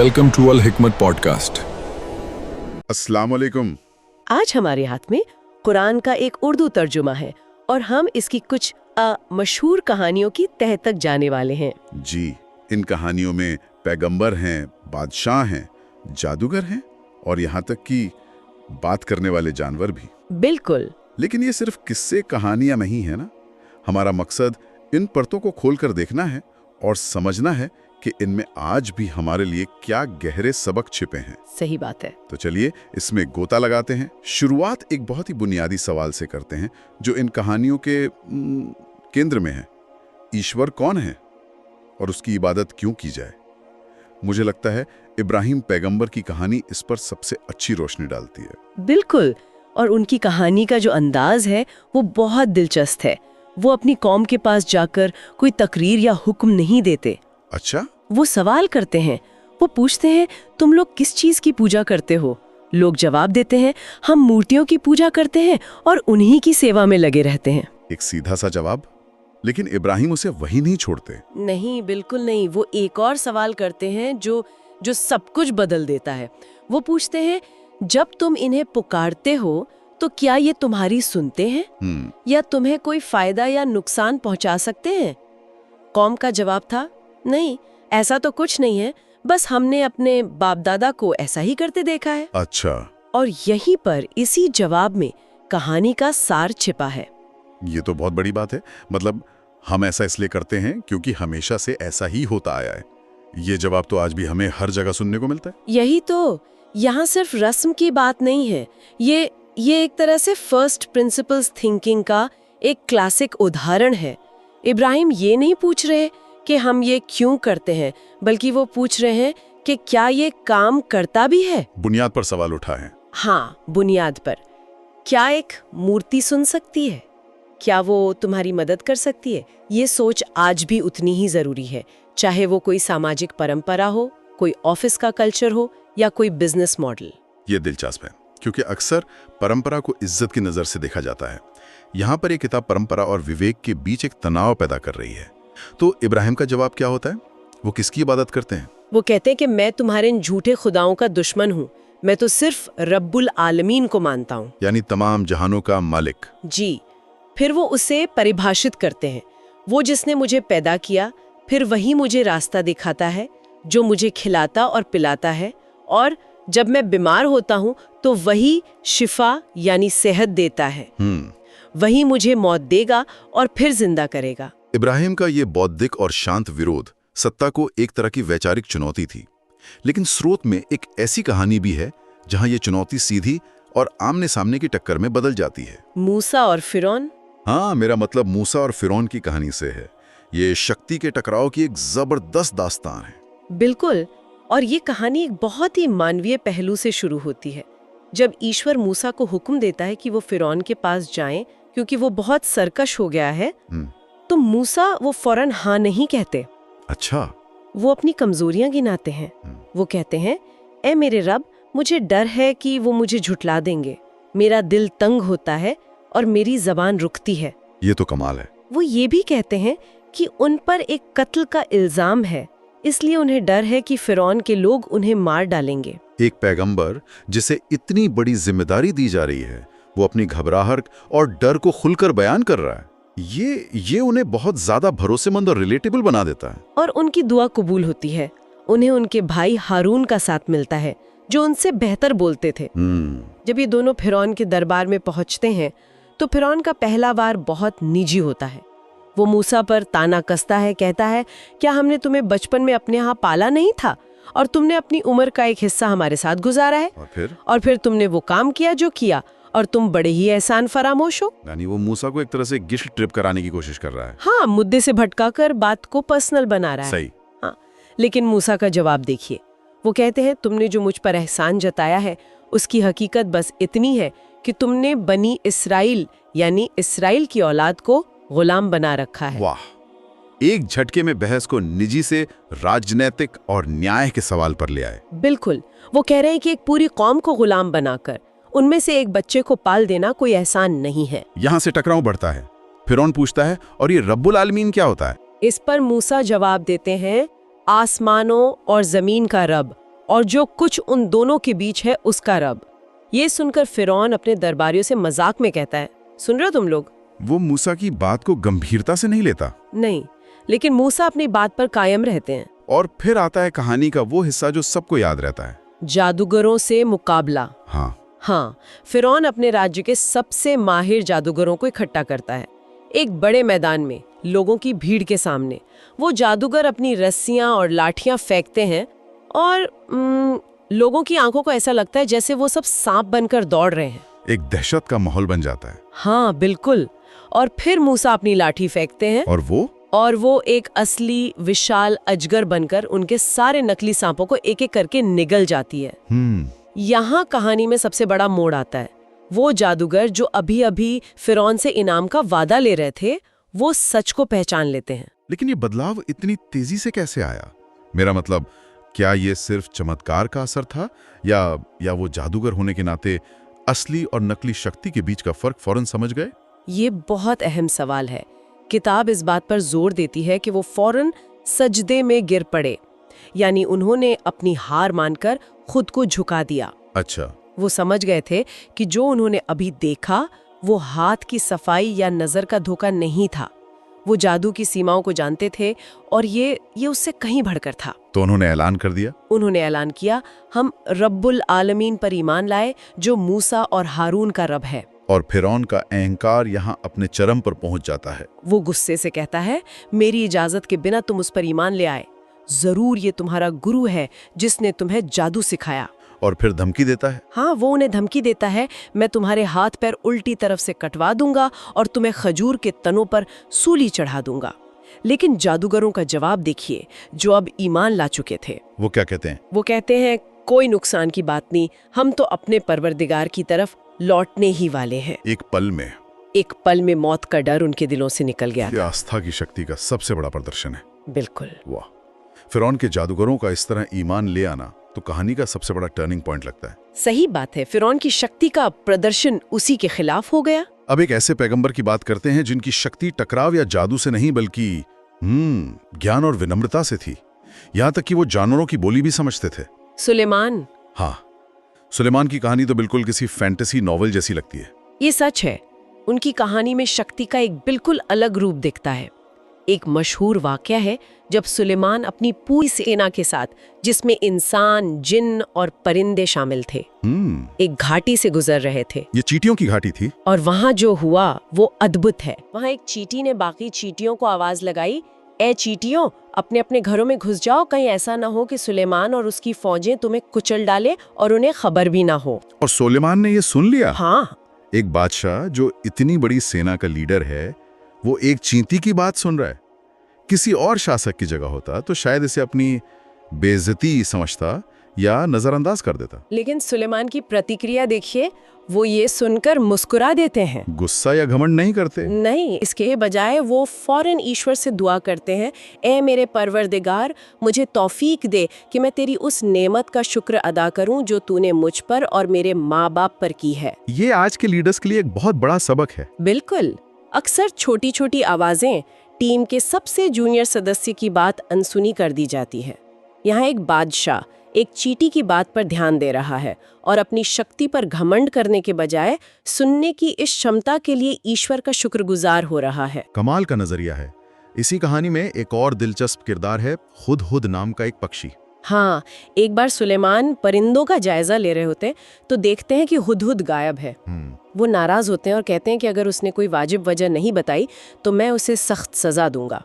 Welcome to अल हिकमत podcast. अस्सलाम वालेकुम। आज हमारे हाथ में कुरान का एक उर्दू तर्जुमा है और हम इसकी कुछ मशहूर कहानियों की तह तक जाने वाले हैं। जी, इन कहानियों में पैगंबर हैं, बादशाह हैं, जादूगर हैं और यहाँ तक कि बात करने वाले जानवर भी। बिल्कुल। लेकिन ये सिर्फ किस्से कहानियां नहीं है ना। हमारा मकसद इन परतों को खोलकर देखना है और समझना है कि इनमें आज भी हमारे लिए क्या गहरे सबक छिपे हैं। सही बात है। तो चलिए इसमें गोता लगाते हैं। शुरुआत एक बहुत ही बुनियादी सवाल से करते हैं जो इन कहानियों के केंद्र में है। ईश्वर कौन है और उसकी इबादत क्यों की जाए? मुझे लगता है इब्राहिम पैगंबर की कहानी इस पर सबसे अच्छी रोशनी डालती है। बिल्कुल। और उनकी कहानी का जो अंदाज है वो बहुत दिलचस्प है। वो अपनी कौम के पास जाकर कोई तकरीर या हुक्म नहीं देते। अच्छा? वो सवाल करते हैं। वो पूछते हैं, तुम लोग किस चीज की पूजा करते हो? लोग जवाब देते हैं, हम मूर्तियों की पूजा करते हैं और उन्हीं की सेवा में लगे रहते हैं। एक सीधा सा जवाब, लेकिन इब्राहिम उसे वही नहीं छोड़ते। नहीं, बिल्कुल नहीं। वो एक और सवाल करते हैं जो सब कुछ बदल देता है। वो पूछते हैं, जब तुम इन्हें पुकारते हो तो क्या ये तुम्हारी सुनते हैं या तुम्हें कोई फायदा या नुकसान पहुंचा सकते हैं? कौम का जवाब था, नहीं, ऐसा तो कुछ नहीं है, बस हमने अपने बाप दादा को ऐसा ही करते देखा है। अच्छा। और यहीं पर इसी जवाब में कहानी का सार छिपा है। ये तो बहुत बड़ी बात है। मतलब हम ऐसा इसलिए करते हैं क्योंकि हमेशा से ऐसा ही होता आया है। ये जवाब तो आज भी हमें हर जगह सुनने को मिलता है। यही तो, यहाँ सिर्फ रस्म की बात नहीं है। ये एक तरह से फर्स्ट प्रिंसिपल्स थिंकिंग का एक क्लासिक उदाहरण है। इब्राहिम ये नहीं पूछ रहे कि हम ये क्यों करते हैं, बल्कि वो पूछ रहे हैं कि क्या ये काम करता भी है। बुनियाद पर सवाल उठा है। हाँ, बुनियाद पर। क्या एक मूर्ति सुन सकती है? क्या वो तुम्हारी मदद कर सकती है? ये सोच आज भी उतनी ही जरूरी है, चाहे वो कोई सामाजिक परंपरा हो, कोई ऑफिस का कल्चर हो या कोई बिजनेस मॉडल। ये दिलचस्प है क्योंकि अक्सर परंपरा को इज्जत की नजर से देखा जाता है। यहाँ पर ये किताब परंपरा और विवेक के बीच एक तनाव पैदा कर रही है। तो इब्राहिम का जवाब क्या होता है? वो किसकी इबादत करते हैं? वो कहते हैं कि मैं तुम्हारे इन झूठे खुदाओं का दुश्मन हूँ, मैं तो सिर्फ रब्बुल आलमीन को मानता हूँ। यानी तमाम जहानों का मालिक। जी। फिर वो उसे परिभाषित करते हैं, वो जिसने मुझे पैदा किया, फिर वही मुझे रास्ता दिखाता है, जो मुझे खिलाता और पिलाता है, और जब मैं बीमार होता हूँ तो वही शिफा यानी सेहत देता है। वही मुझे मौत देगा और फिर जिंदा करेगा। इब्राहिम का ये बौद्धिक और शांत विरोध सत्ता को एक तरह की वैचारिक चुनौती थी, लेकिन स्रोत में एक ऐसी कहानी भी है जहां ये चुनौती सीधी और आमने सामने की टक्कर में बदल जाती है। मूसा और फिरौन। हाँ, मेरा मतलब मूसा और फिरौन की कहानी से है। ये शक्ति के टकराव की एक जबरदस्त दास्तान है। बिल्कुल। और ये कहानी एक बहुत ही मानवीय पहलू से शुरू होती है। जब ईश्वर मूसा को हुक्म देता है कि वो फिरौन के पास जाएं क्योंकि वो बहुत सरकश हो गया है, तो मूसा वो फौरन हाँ नहीं कहते। अच्छा। वो अपनी कमजोरियां गिनाते हैं। वो कहते हैं, ए मेरे रब, मुझे डर है कि वो मुझे झुठला देंगे, मेरा दिल तंग होता है और मेरी जबान रुकती है। ये तो कमाल है। वो ये भी कहते हैं कि उन पर एक कत्ल का इल्जाम है, इसलिए उन्हें डर है कि फिरौन के लोग उन्हें मार डालेंगे। एक पैगंबर जिसे इतनी बड़ी जिम्मेदारी दी जा रही है, वो अपनी घबराहट और डर को खुलकर बयान कर रहा है। ये उन्हें बहुत ज्यादा भरोसेमंद और रिलेटेबल बना देता है। और उनकी दुआ कबूल होती है। उन्हें उनके भाई हारून का साथ मिलता है, जो उनसे बेहतर बोलते थे। जब ये दोनों फिरौन के दरबार में पहुंचते हैं तो फिरौन का पहला वार बहुत निजी होता है। वो मूसा पर ताना कसता है, कहता है, क्या हमने तुम्हें बचपन में अपने यहाँ पाला नहीं था और तुमने अपनी उम्र का एक हिस्सा हमारे साथ गुजारा है, और फिर तुमने वो काम किया जो किया, और तुम बड़े ही एहसान फरामोश हो। यानी वो मूसा को एक तरह से गिल्ट ट्रिप कराने की कोशिश कर रहा है। हाँ, मुद्दे से भटकाकर बात को पर्सनल बना रहा है। सही। हाँ, लेकिन मूसा का जवाब देखिए। वो कहते हैं, तुमने जो मुझ पर एहसान जताया है उसकी हकीकत बस इतनी है कि तुमने बनी इसराइल यानी इसराइल की औलाद को गुलाम बना रखा है। वाह! एक झटके में बहस को निजी से राजनैतिक और न्याय के सवाल पर ले आए। बिल्कुल। वो कह रहे हैं कि एक पूरी कौम को गुलाम बनाकर उनमें से एक बच्चे को पाल देना कोई एहसान नहीं है। यहाँ से टकराव बढ़ता है। फिरौन पूछता है, और ये रब्बुल आलमीन क्या होता है? इस पर मूसा जवाब देते हैं, आसमानों और जमीन का रब, और जो कुछ उन दोनों के बीच है उसका रब। ये सुनकर फिरौन अपने दरबारियों से मजाक में कहता है, सुन रहे हो तुम लोग? वो मूसा की बात को गंभीरता से नहीं लेता। नहीं, लेकिन मूसा अपनी बात पर कायम रहते हैं। और फिर आता है कहानी का वो हिस्सा जो सबको याद रहता है, जादूगरों से मुकाबला। हाँ, फिरौन अपने राज्य के सबसे माहिर जादूगरों को इकट्ठा करता है। एक बड़े मैदान में लोगों की भीड़ के सामने वो जादूगर अपनी रस्सियां और लाठियां फेंकते हैं और लोगों की आंखों को ऐसा लगता है जैसे वो सब सांप बनकर दौड़ रहे हैं। एक दहशत का माहौल बन जाता है। हाँ बिल्कुल। और फिर मूसा अपनी लाठी फेंकते हैं और वो एक असली विशाल अजगर बनकर उनके सारे नकली सांपों को एक एक करके निगल जाती है। यहाँ कहानी में सबसे बड़ा मोड़ आता है। वो जादूगर जो अभी अभी फिरौन से इनाम का वादा ले रहे थे, वो सच को पहचान लेते हैं। लेकिन ये बदलाव इतनी तेजी से कैसे आया? मेरा मतलब, क्या ये सिर्फ चमत्कार का असर था या वो जादूगर होने के नाते असली और नकली शक्ति के बीच का फर्क फौरन समझ गए? ये बहुत अहम सवाल है। किताब इस बात पर जोर देती है कि वो फौरन सजदे में गिर पड़े, यानी उन्होंने अपनी हार मानकर खुद को झुका दिया। अच्छा। वो समझ गए थे कि जो उन्होंने अभी देखा वो हाथ की सफाई या नजर का धोखा नहीं था। वो जादू की सीमाओं को जानते थे और ये उससे कहीं बढ़कर था। तो उन्होंने ऐलान कर दिया? उन्होंने ऐलान किया, हम रब्बुल आलमीन पर ईमान लाए जो मूसा और हारून का रब है। और फिरौन का अहंकार यहाँ अपने चरम पर पहुंच जाता है। वो गुस्से से कहता है, मेरी इजाजत के बिना तुम उस पर ईमान ले आए। जरूर ये तुम्हारा गुरु है जिसने तुम्हें जादू सिखाया। और फिर धमकी देता है। हाँ, वो उन्हें धमकी देता है, मैं तुम्हारे हाथ पैर उल्टी तरफ से कटवा दूंगा और तुम्हें खजूर के तनों पर सूली चढ़ा दूंगा। लेकिन जादूगरों का जवाब देखिए, जो अब ईमान ला चुके थे। वो क्या कहते हैं? वो कहते हैं, कोई नुकसान की बात नहीं, हम तो अपने परवरदिगार की तरफ लौटने ही वाले हैं। एक पल में मौत का डर उनके दिलों से निकल गया। ये आस्था की शक्ति का सबसे बड़ा प्रदर्शन है। बिल्कुल। वाह, फिरौन के जादूगरों का इस तरह ईमान ले आना तो कहानी का सबसे बड़ा टर्निंग पॉइंट लगता है। सही बात है, फिरौन की शक्ति का प्रदर्शन उसी के खिलाफ हो गया। अब एक ऐसे पैगंबर की बात करते हैं जिनकी शक्ति टकराव या जादू से नहीं बल्कि ज्ञान और विनम्रता से थी। यहाँ तक कि वो जानवरों की बोली भी समझते थे। सुलेमान। हाँ, सुलेमान की कहानी तो बिल्कुल किसी फैंटेसी नॉवल जैसी लगती है। ये सच है, उनकी कहानी में शक्ति का एक बिल्कुल अलग रूप दिखता है। एक मशहूर वाकया है जब सुलेमान अपनी पूरी सेना के साथ, जिसमें इंसान, जिन्न और परिंदे शामिल थे, एक घाटी से गुजर रहे थे। ये चींटियों की घाटी थी। और वहाँ जो हुआ वो अद्भुत है। वहाँ एक चींटी ने बाकी चींटियों को आवाज लगाई, ए चींटियों, अपने अपने घरों में घुस जाओ, कहीं ऐसा ना हो कि सुलेमान और उसकी फौजें तुम्हें कुचल डाले और उन्हें खबर भी ना हो। और सुलेमान ने ये सुन लिया। हाँ, एक बादशाह जो इतनी बड़ी सेना का लीडर है, वो एक चींटी की बात सुन रहा है। किसी और शासक की जगह होता तो शायद इसे अपनी बेइज्जती समझता या नजरअंदाज कर देता। लेकिन सुलेमान की प्रतिक्रिया देखिए, वो ये सुनकर मुस्कुरा देते हैं। गुस्सा या घमंड नहीं करते। नहीं, इसके बजाय वो फौरन ईश्वर से दुआ करते हैं, ए मेरे परवरदिगार, मुझे तौफीक दे कि मैं तेरी उस नेमत का शुक्र अदा करूं जो तूने मुझ पर और मेरे माँ बाप पर की है। ये आज के लीडर्स के लिए एक बहुत बड़ा सबक है। बिल्कुल। अक्सर छोटी छोटी आवाजें टीम के सबसे जूनियर सदस्य की बात अनसुनी कर दी जाती है। यहाँ एक बादशाह एक चींटी की बात पर ध्यान दे रहा है और अपनी शक्ति पर घमंड करने के बजाय सुनने की इस क्षमता के लिए ईश्वर का शुक्रगुजार हो रहा है। कमाल का नजरिया है। इसी कहानी में एक और दिलचस्प किरदार है, हुदहुद नाम का एक पक्षी। हाँ, एक बार सुलेमान परिंदों का जायजा ले रहे होते तो देखते हैं कि हुदहुद गायब है। वो नाराज होते हैं और कहते हैं कि अगर उसने कोई वाजिब वजह नहीं बताई तो मैं उसे सख्त सजा दूंगा।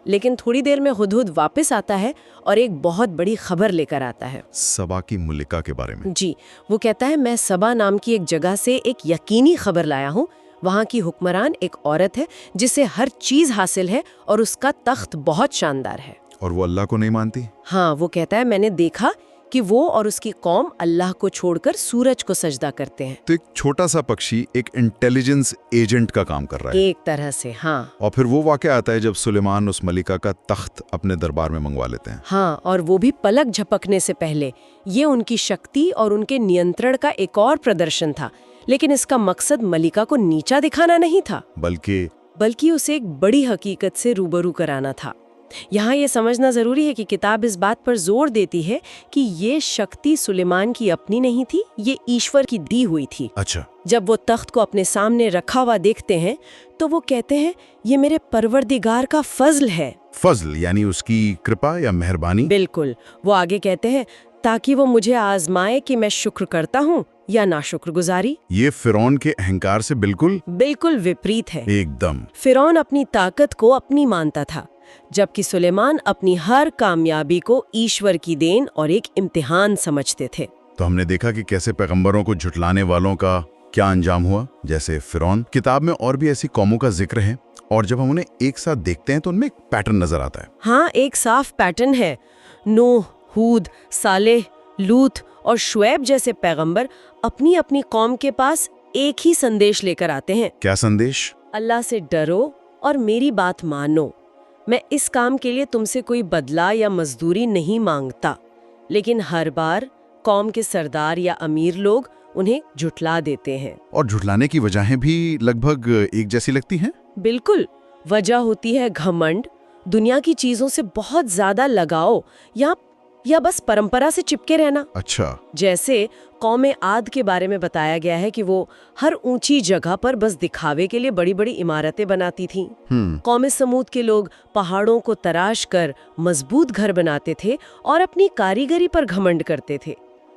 लेकिन थोड़ी देर में हुदहुद वापस आता है और एक बहुत बड़ी खबर लेकर आता है, सबा की मलिका के बारे में। जी, वो कहता है, मैं सबा नाम की एक जगह से एक यकीनी खबर लाया हूँ। वहाँ की हुक्मरान एक औरत है जिसे हर चीज हासिल है और उसका तख्त बहुत शानदार है। और वो अल्लाह को नहीं मानती। हाँ, वो कहता है, मैंने देखा कि वो और उसकी कौम अल्लाह को छोड़कर सूरज को सजदा करते हैं। तो एक छोटा सा पक्षी एक इंटेलिजेंस एजेंट का काम कर रहा है एक तरह से। हाँ। और फिर वो वाकया आता है जब सुलेमान उस मलिका का तख्त अपने दरबार में मंगवा लेते हैं। हाँ, और वो भी पलक झपकने से पहले। ये उनकी शक्ति और उनके नियंत्रण का एक और प्रदर्शन था। लेकिन इसका मकसद मलिका को नीचा दिखाना नहीं था, बल्कि उसे एक बड़ी हकीकत से रूबरू कराना था। यहाँ ये समझना जरूरी है कि किताब इस बात पर जोर देती है कि ये शक्ति सुलेमान की अपनी नहीं थी, ये ईश्वर की दी हुई थी। अच्छा। जब वो तख्त को अपने सामने रखा हुआ देखते हैं तो वो कहते हैं ये मेरे परवरदिगार का फजल है। फजल यानी उसकी कृपा या मेहरबानी। बिल्कुल। वो आगे कहते हैं ताकि वो मुझे आजमाए कि मैं शुक्र करता हूँ या नाशुक्रगुजारी। ये फिरौन के अहंकार से बिल्कुल विपरीत है। एकदम। फिरौन अपनी ताकत को अपनी मानता था, जबकि सुलेमान अपनी हर कामयाबी को ईश्वर की देन और एक इम्तिहान समझते थे। तो हमने देखा कि कैसे पैगंबरों को झुटलाने वालों का क्या अंजाम हुआ, जैसे फिरौन। किताब में और भी ऐसी कौमों का जिक्र है और जब हम उन्हें एक साथ देखते हैं तो उनमें एक पैटर्न नजर आता है। हाँ, एक साफ पैटर्न है। नूह, हूद, सालेह, लूत और शुएब जैसे पैगंबर अपनी अपनी कौम के पास एक ही संदेश लेकर आते हैं। क्या संदेश? अल्लाह से डरो और मेरी बात मानो। मैं इस काम के लिए तुमसे कोई बदला या मजदूरी नहीं मांगता, लेकिन हर बार कौम के सरदार या अमीर लोग उन्हें झुठला देते हैं। और झुठलाने की वजहें भी लगभग एक जैसी लगती हैं। बिल्कुल। वजह होती है घमंड, दुनिया की चीजों से बहुत ज्यादा लगाव या बस परंपरा से चिपके रहना। अच्छा। जैसे कौम आद के बारे में बताया गया है कि वो हर ऊंची जगह पर बस दिखावे के लिए बड़ी बड़ी इमारतें बनाती थीं। कौम समूद के लोग पहाड़ों को तराश कर मजबूत घर बनाते थे और अपनी कारीगरी पर घमंड करते थे।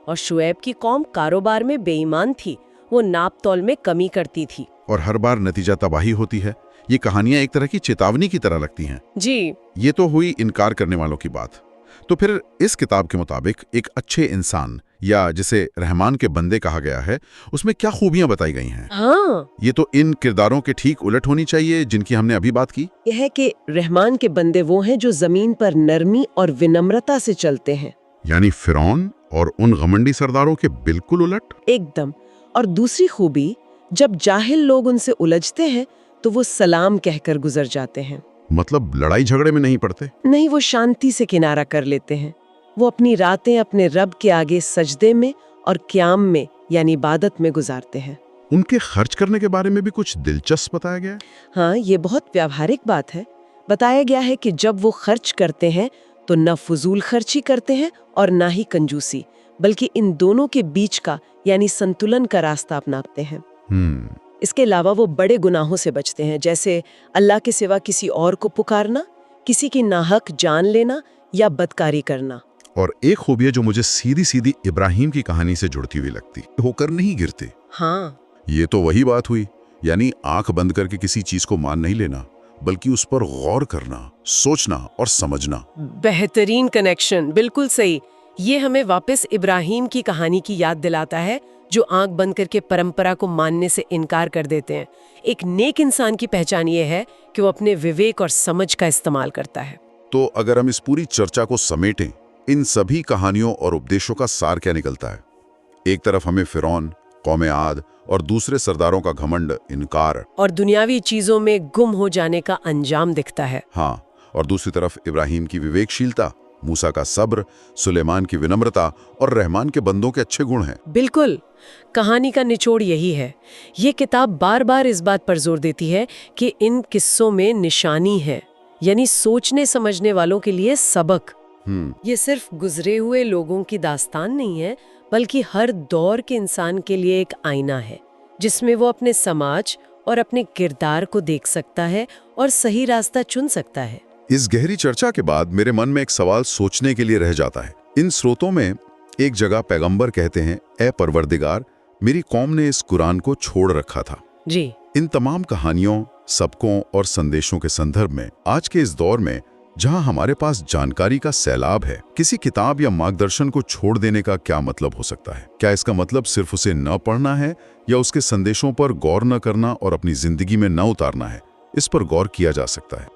और शुएब की कौम कारोबार में बेईमान थी, वो नाप तौल में कमी करती थी और हर बार नतीजा तबाही होती है। ये कहानियां एक तरह की चेतावनी की तरह लगती हैं। जी। ये तो हुई इनकार करने वालों की बात। तो फिर इस किताब के मुताबिक एक अच्छे इंसान या जिसे रहमान के बंदे कहा गया है, उसमें क्या खूबियां बताई गई हैं? हाँ, ये तो इन किरदारों के ठीक उलट होनी चाहिए जिनकी हमने अभी बात की। यह है कि रहमान के बंदे वो हैं जो जमीन पर नरमी और विनम्रता से चलते हैं। यानी फिरौन और उन घमंडी सरदारों के बिल्कुल उलट। एकदम। और दूसरी खूबी, जब जाहिल लोग उनसे उलझते हैं तो वो सलाम कहकर गुजर जाते हैं। मतलब लड़ाई झगड़े में नहीं पड़ते। नहीं, वो शांति से किनारा कर लेते हैं। वो अपनी रातें अपने रब के आगे सजदे में और क़याम में यानी इबादत में गुजारते हैं। उनके खर्च करने के बारे में भी कुछ दिलचस्प बताया गया है। हाँ, ये बहुत व्यावहारिक बात है। बताया गया है कि जब वो खर्च करते हैं तो न फजूल खर्ची करते हैं और ना ही कंजूसी, बल्कि इन दोनों के बीच का यानी संतुलन का रास्ता अपनाते हैं। इसके अलावा वो बड़े गुनाहों से बचते हैं, जैसे अल्लाह के सिवा किसी और को पुकारना, किसी की नाहक जान लेना या बदकारी करना। और एक खूबी है जो मुझे सीधी सीधी इब्राहिम की कहानी से जुड़ती हुई लगती, होकर नहीं गिरते। हाँ, ये तो वही बात हुई, यानी आंख बंद करके किसी चीज को मान नहीं लेना, बल्कि उस पर गौर करना, सोचना और समझना। बेहतरीन कनेक्शन, बिल्कुल सही। ये हमें वापस इब्राहिम की कहानी की याद दिलाता है, जो आंख बंद करके परंपरा को मानने से इनकार कर देते हैं। एक नेक इंसान की पहचान ये है कि वो अपने विवेक और समझ का इस्तेमाल करता है। तो अगर हम इस पूरी चर्चा को समेटें, इन सभी कहानियों और उपदेशों का सार क्या निकलता है? एक तरफ हमें फिरौन, कौम आद और दूसरे सरदारों का घमंड, इनकार और दुनियावी चीजों में गुम हो जाने का अंजाम दिखता है। हाँ, और दूसरी तरफ इब्राहिम की विवेकशीलता, मूसा का सब्र, सुलेमान की विनम्रता और रहमान के बंदों के अच्छे गुण हैं। बिल्कुल। कहानी का निचोड़ यही है। ये किताब बार बार इस बात पर जोर देती है कि इन किस्सों में निशानी है, यानी सोचने समझने वालों के लिए सबक। ये सिर्फ गुजरे हुए लोगों की दास्तान नहीं है, बल्कि हर दौर के इंसान के लिए एक आईना है, जिसमें वो अपने समाज और अपने किरदार को देख सकता है और सही रास्ता चुन सकता है। इस गहरी चर्चा के बाद मेरे मन में एक सवाल सोचने के लिए रह जाता है। इन स्रोतों में एक जगह पैगंबर कहते हैं, ए परवरदिगार, मेरी कौम ने इस कुरान को छोड़ रखा था। जी। इन तमाम कहानियों, सबकों और संदेशों के संदर्भ में आज के इस दौर में जहां हमारे पास जानकारी का सैलाब है, किसी किताब या मार्गदर्शन को छोड़ देने का क्या मतलब हो सकता है? क्या इसका मतलब सिर्फ उसे न पढ़ना है या उसके संदेशों पर गौर न करना और अपनी जिंदगी में न उतारना है? इस पर गौर किया जा सकता है।